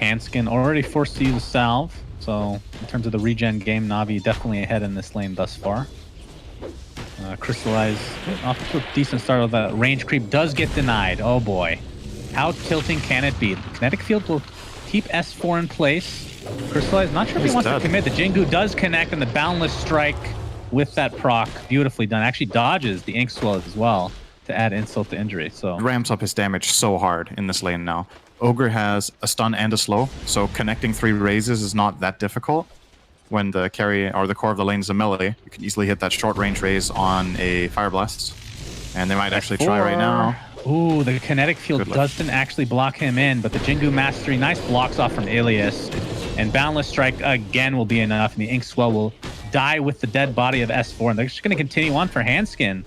Hanskin already forced to use a salve, so in terms of the regen game, Navi definitely ahead in this lane thus far. Crystallize off to a decent start of the range creep does get denied. Oh boy. How tilting can it be? The kinetic field will keep S4 in place. Crystallize, not sure if he wants to commit. The Jingu does connect, and the Boundless Strike with that proc, beautifully done. Actually dodges the Ink Swell as well to add insult to injury. So ramps up his damage so hard in this lane now. Ogre has a stun and a slow, so connecting 3 raises is not that difficult. When the carry or the core of the lane is a melee, you can easily hit that short range raise on a Fire Blast. And they might actually try right now. Ooh, the kinetic field doesn't actually block him in, but the Jingu Mastery, nice blocks off from Ilias. And Boundless Strike again will be enough, and the Ink Swell will die with the dead body of S4. And they're just going to continue on for Hanskin.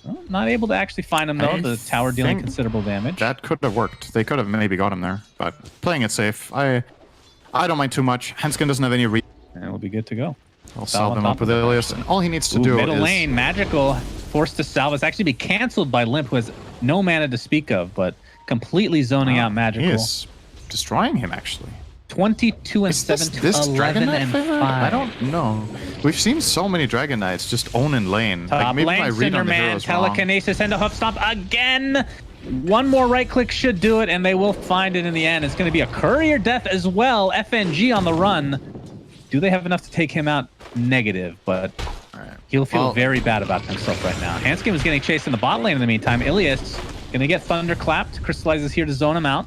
Well, not able to actually find him, though. The tower dealing considerable damage. That could have worked. They could have maybe got him there, but playing it safe, I don't mind too much. Hanskin doesn't have any reach. And we'll be good to go. I'll salve him up with Ilias, and all he needs to do middle is... lane, Magical, forced to salve. It's actually be canceled by Limp, who has no mana to speak of, but completely zoning out Magical. He is destroying him, actually. 22 and 7 to 11 and 5. I don't know. We've seen so many Dragon Knights just own in lane. Top maybe lane, my read on the Cinderman, hero's wrong. Telekinesis, and a hoof stomp again. One more right click should do it, and they will find it in the end. It's going to be a courier death as well. FNG on the run. Do they have enough to take him out? Negative, but he'll feel very bad about himself right now. Hanskin was getting chased in the bot lane in the meantime. Ilias going to get thunderclapped. Crystallizes here to zone him out.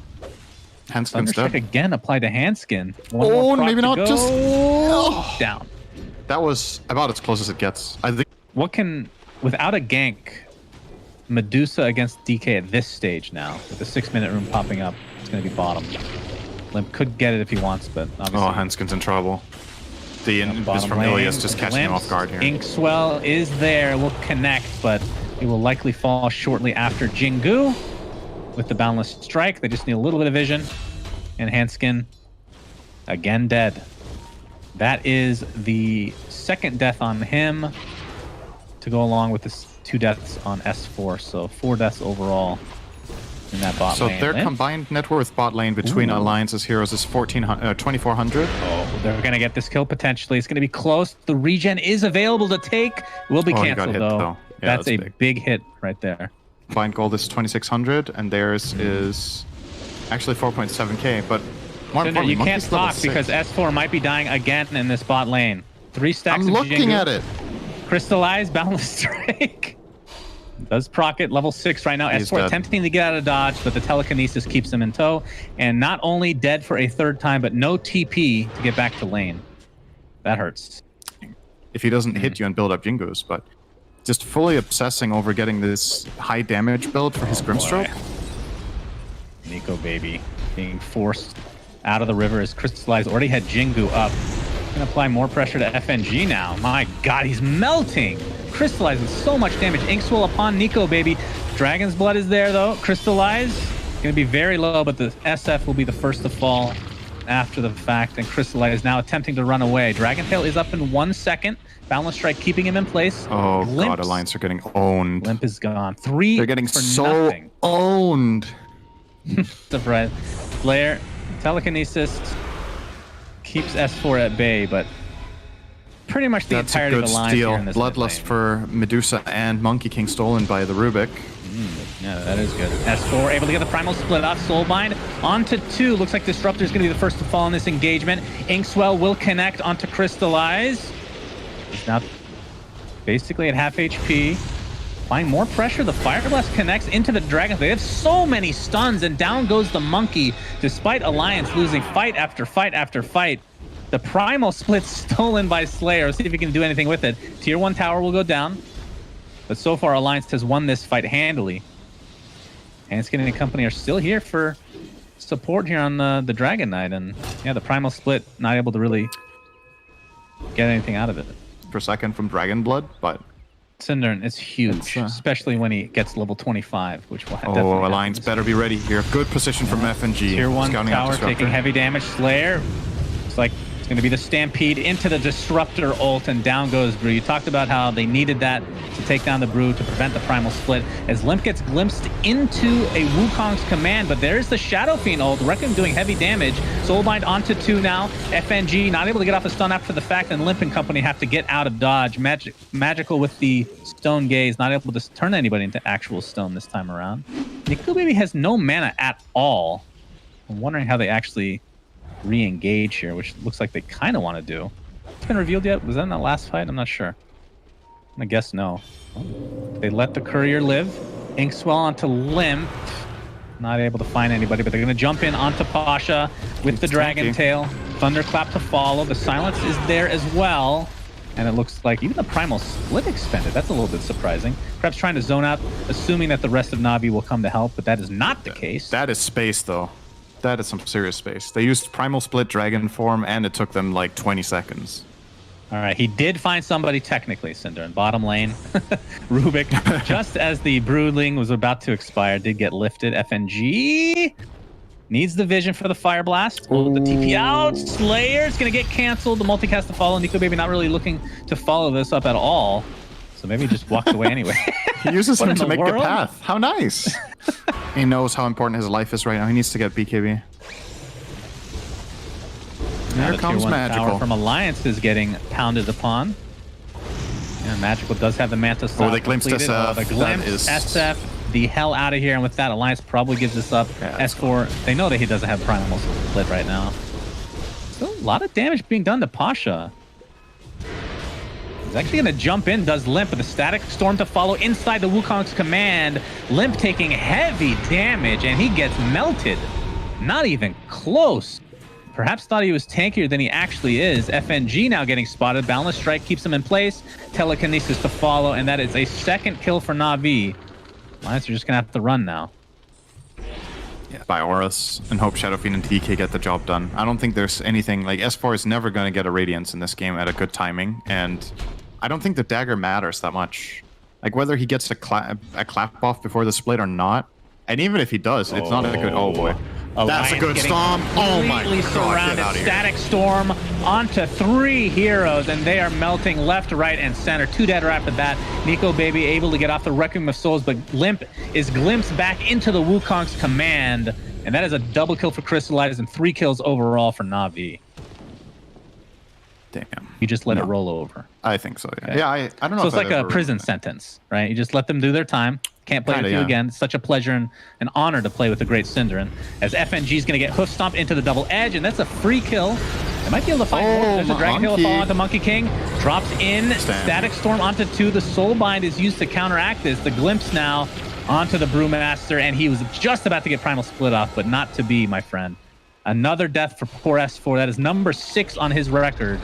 Hanskin's dead. Again applied to Hanskin. Oh, maybe not. Just down. That was about as close as it gets. I think. What can, without a gank, Medusa against DK at this stage now, with the 6-minute room popping up, it's going to be bottom. Limp could get it if he wants, but obviously. Oh, Hanskin's in trouble. The is from Ilias just catching him off guard here. Ink Swell is there, will connect, but it will likely fall shortly after Jingu with the Boundless Strike. They just need a little bit of vision. And Hanskin, again dead. That is the second death on him to go along with the 2 deaths on S4. So 4 deaths overall in that bot lane. So their combined net worth bot lane between Alliance's heroes is 2,400. Oh, they're going to get this kill potentially. It's going to be close. The regen is available to take. Will be canceled, though. Yeah, that's a big hit right there. Combined gold is 2,600, and theirs is actually 4.7k. But more importantly, you can't talk because S4 might be dying again in this bot lane. 3 stacks I'm looking at it. Crystallize, Boundless Strike. Does proc it, level 6 right now. S4 attempting to get out of dodge, but the telekinesis keeps him in tow. And not only dead for a 3rd time, but no TP to get back to lane. That hurts. If he doesn't hit you and build up Jingus, but just fully obsessing over getting this high damage build for his Grimstroke. Nico baby being forced out of the river as Crystallize already had Jingu up. Gonna apply more pressure to FNG now. My god, he's melting. Crystallize with so much damage. Ink Swell upon Nico baby. Dragon's Blood is there though. Crystallize gonna be very low, but the SF will be the first to fall after the fact. And Crystallize now attempting to run away. Dragon Tail is up in 1 second. Boundless Strike keeping him in place. Oh god, Alliance are getting owned. Limp is gone. 3 They're getting for so nothing. Owned. Surprise. Flare, telekinesis keeps S4 at bay, but pretty much the entirety of the line here in this Bloodlust for Medusa and Monkey King stolen by the Rubik. Yeah, that is good. S4 able to get the primal split off. Soulbind onto 2. Looks like Disruptor is going to be the first to fall in this engagement. Ink Swell will connect onto Crystallize. He's now basically at half HP. Applying more pressure. The Fire Blast connects into the Dragon. They have so many stuns, and down goes the Monkey, despite Alliance losing fight after fight after fight. The Primal Split stolen by Slayer. Let's see if he can do anything with it. Tier 1 tower will go down. But so far, Alliance has won this fight handily. Hanskin and company are still here for support here on the Dragon Knight. And yeah, the Primal Split not able to really get anything out of it. Per second from Dragon Blood, but... Cinder is huge, especially when he gets level 25, which will definitely happen. Alliance better be ready here. Good position from FNG. Tier 1 tower taking heavy damage. Slayer, it's like Going to be the Stampede into the Disruptor ult, and down goes Brew. You talked about how they needed that to take down the Brew to prevent the Primal Split. As Limp gets glimpsed into a Wukong's command, but there's the Shadow Fiend ult. Requiem doing heavy damage. Soulbind onto 2 now. FNG not able to get off a stun after the fact, and Limp and company have to get out of dodge. Magical with the Stone Gaze, not able to turn anybody into actual stone this time around. Nico Baby has no mana at all. I'm wondering how they actually re-engage here, which looks like they kind of want to do. It's been revealed yet? Was that in that last fight? I'm not sure. I guess no. They let the courier live. Inkswell onto Limp. Not able to find anybody, but they're going to jump in onto Pasha with the Dragon Tail. Thunderclap to follow. The silence is there as well. And it looks like even the Primal Split expended. That's a little bit surprising. Perhaps trying to zone out, assuming that the rest of Navi will come to help, but that is not the case. That is space, though. That is some serious space. They used Primal Split Dragon form, and it took them like 20 seconds. All right, he did find somebody technically, Cinder, in bottom lane. Rubik, just as the Broodling was about to expire, did get lifted. FNG needs the vision for the Fire Blast. Oh, the TP out. Slayer's going to get canceled. The multicast to follow. Nico Baby not really looking to follow this up at all. So maybe he just walked away anyway. He uses him to make the path. How nice. He knows how important his life is right now. He needs to get BKB. Here comes Magical. From Alliance is getting pounded upon. And Magical does have the Manta stop. Oh, they glimpsed SF. The glimpse, SF, the hell out of here. And with that, Alliance probably gives this up. Yeah, S4, they know that he doesn't have Primal Split right now. Still a lot of damage being done to Pasha. He's actually going to jump in, does Limp, with a Static Storm to follow inside the Wukong's command. Limp taking heavy damage, and he gets melted. Not even close. Perhaps thought he was tankier than he actually is. FNG now getting spotted. Boundless Strike keeps him in place. Telekinesis to follow, and that is a second kill for Na'Vi. Lions are just going to have to run now. Yeah, by Auras, and hope Shadow Fiend and TK get the job done. I don't think there's anything, like, S4 is never going to get a Radiance in this game at a good timing, and I don't think the dagger matters that much. Like, whether he gets a clap off before the split or not, and even if he does, it's not a good... Oh, boy. That's a good storm. Oh, my God, get out of here. Static Storm onto 3 heroes, and they are melting left, right, and center. 2 dead right after that. Nico Baby able to get off the Requiem of Souls, but Limp is glimpsed back into the Wukong's command, and that is a double kill for Crystallize and 3 kills overall for Na'Vi. Damn. You just let it roll over. I think so, yeah. Okay. Yeah, I don't know. So it's like a prison sentence, right? You just let them do their time. Can't play with you again. It's such a pleasure and an honor to play with the great Synderin. As FNG is going to get hoof stomped into the double edge, and that's a free kill. They might be able to find more. There's a Dragon Tail fall onto Monkey King. Drops in. Static Storm onto 2. The Soulbind is used to counteract this. The Glimpse now onto the Brewmaster, and he was just about to get Primal Split off, but not to be, my friend. Another death for poor S4. That is number 6 on his record.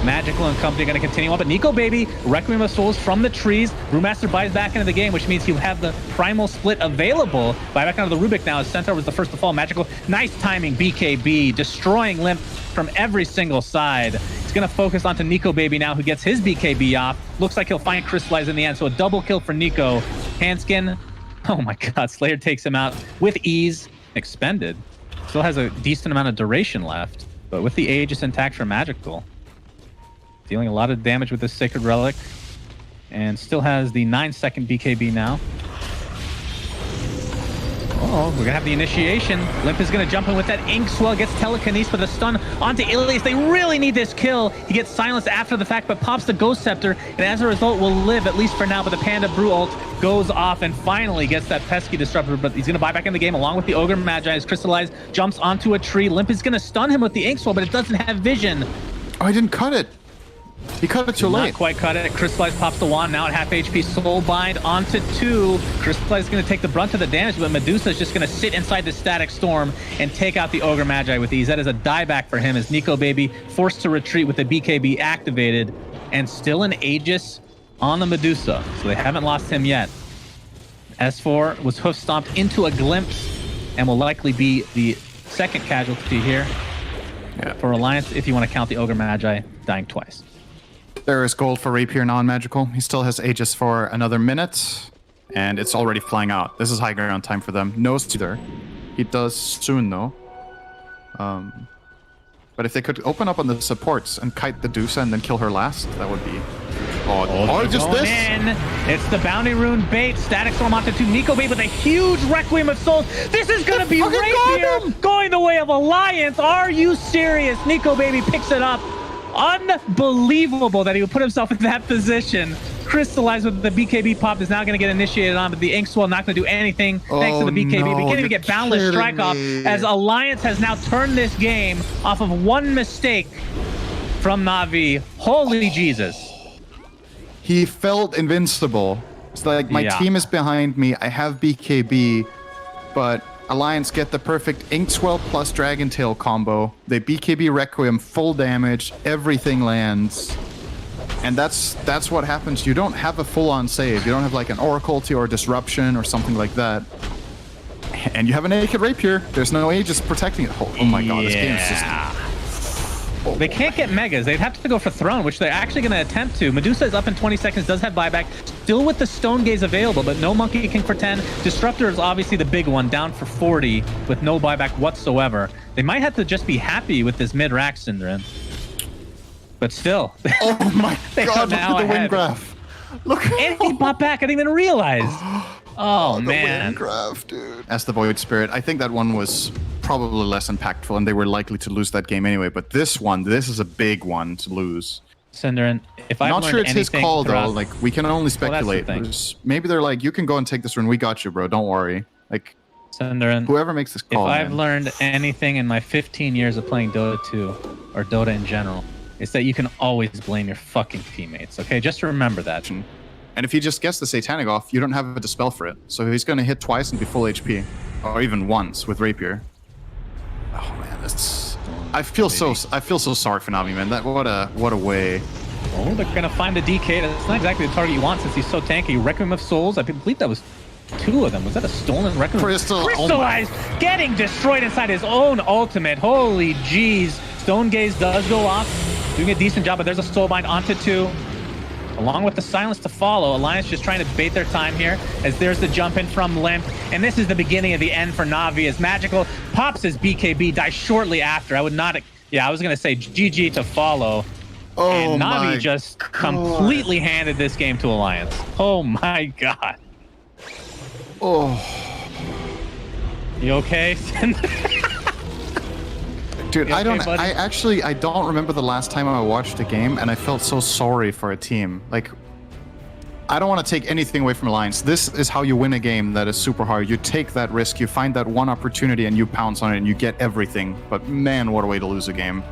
Magical and company are going to continue on, but Nico Baby, Requiem of Souls from the trees. Brewmaster buys back into the game, which means he'll have the Primal Split available. Buy back onto the Rubik now as Centaur was the first to fall. Magical, nice timing, BKB, destroying Limp from every single side. He's going to focus onto Nico Baby now, who gets his BKB off. Looks like he'll find Crystallize in the end, so a double kill for Nico. Handskin, oh my God, Slayer takes him out with ease. Expended. Still has a decent amount of duration left, but with the Aegis intact for Magical. Dealing a lot of damage with this Sacred Relic. And still has the 9-second BKB now. Oh, we're going to have the initiation. Limp is going to jump in with that Inkswell. Gets Telekinesis with a stun onto Ilias. They really need this kill. He gets silenced after the fact, but pops the Ghost Scepter. And as a result, will live, at least for now. But the Panda Brew ult goes off and finally gets that pesky Disruptor. But he's going to buy back in the game along with the Ogre Magi. As Crystallize jumps onto a tree. Limp is going to stun him with the Inkswell, but it doesn't have vision. Oh, I didn't cut it. He cut it too late. Not quite cut it. Crystallize pops the wand now at half HP. Soulbind onto 2. Crystallize is going to take the brunt of the damage, but Medusa is just going to sit inside the Static Storm and take out the Ogre Magi with ease. That is a dieback for him as Nico Baby forced to retreat with the BKB activated and still an Aegis on the Medusa. So they haven't lost him yet. S4 was hoof stomped into a Glimpse and will likely be the second casualty here for Alliance if you want to count the Ogre Magi dying twice. There is gold for Rapier non-magical. He still has Aegis for another minute, and it's already flying out. This is high ground time for them. No either. He does soon, though. But But if they could open up on the supports and kite the Medusa and then kill her last, that would be... Oh, just going this? in. It's the Bounty Rune bait. Static Storm onto 2. Nico bait with a huge Requiem of Souls. This is going to be Rapier going the way of Alliance. Are you serious? Nico Baby picks it up. Unbelievable that he would put himself in that position. Crystallized with the BKB pop is now going to get initiated on, but the Inkswell not going to do anything thanks to the BKB. No, We can't even get Boundless Strike off as Alliance has now turned this game off of one mistake from Navi. Holy Jesus. He felt invincible. It's like, my team is behind me. I have BKB, but Alliance get the perfect Inkswell plus Dragon Tail combo. They BKB Requiem, full damage, everything lands. And that's what happens. You don't have a full-on save. You don't have like an Oracle or Disruption or something like that. And you have a naked Rapier. There's no Aegis protecting it. Oh my god, this game is just... They can't get Megas. They'd have to go for Throne, which they're actually going to attempt to. Medusa is up in 20 seconds, does have buyback. Still with the Stone Gaze available, but no Monkey King for 10. Disruptor is obviously the big one, down for 40 with no buyback whatsoever. They might have to just be happy with this mid-rack Synderen. But still. Oh my god, look at the win graph. Look. And he bought back. I didn't even realize. Oh, man. The graph, dude. As the Void Spirit, I think that one was probably less impactful, and they were likely to lose that game anyway. But this is a big one to lose. Synderen, if I'm not sure it's his call though. Like, we can only speculate. Well, that's maybe they're like, you can go and take this rune. We got you, bro. Don't worry. Like, Synderen, whoever makes this call. If I've learned anything in my 15 years of playing Dota 2 or Dota in general, it's that you can always blame your fucking teammates. Okay, just remember that. And if he just gets the Satanic off, you don't have a Dispel for it. So he's going to hit twice and be full HP. Or even once with Rapier. Oh man, that's... I feel so sorry for Navi, man. That what a way. Oh, they're going to find the DK. That's not exactly the target you want since he's so tanky. Requiem of Souls, I believe that was 2 of them. Was that a stolen Requiem? Crystallized, getting destroyed inside his own ultimate. Holy jeez. Stone Gaze does go off. Doing a decent job, but there's a Soulbind onto 2. Along with the silence to follow, Alliance just trying to bait their time here as there's the jump in from Limp. And this is the beginning of the end for Navi as Magical pops his BKB, dies shortly after. I would not... Yeah, I was going to say GG to follow. Oh, and Navi my just completely handed this game to Alliance. Oh my god. Oh. You okay? Dude, I don't remember the last time I watched a game and I felt so sorry for a team. Like, I don't want to take anything away from Alliance. This is how you win a game that is super hard. You take that risk, you find that one opportunity and you pounce on it and you get everything. But man, what a way to lose a game.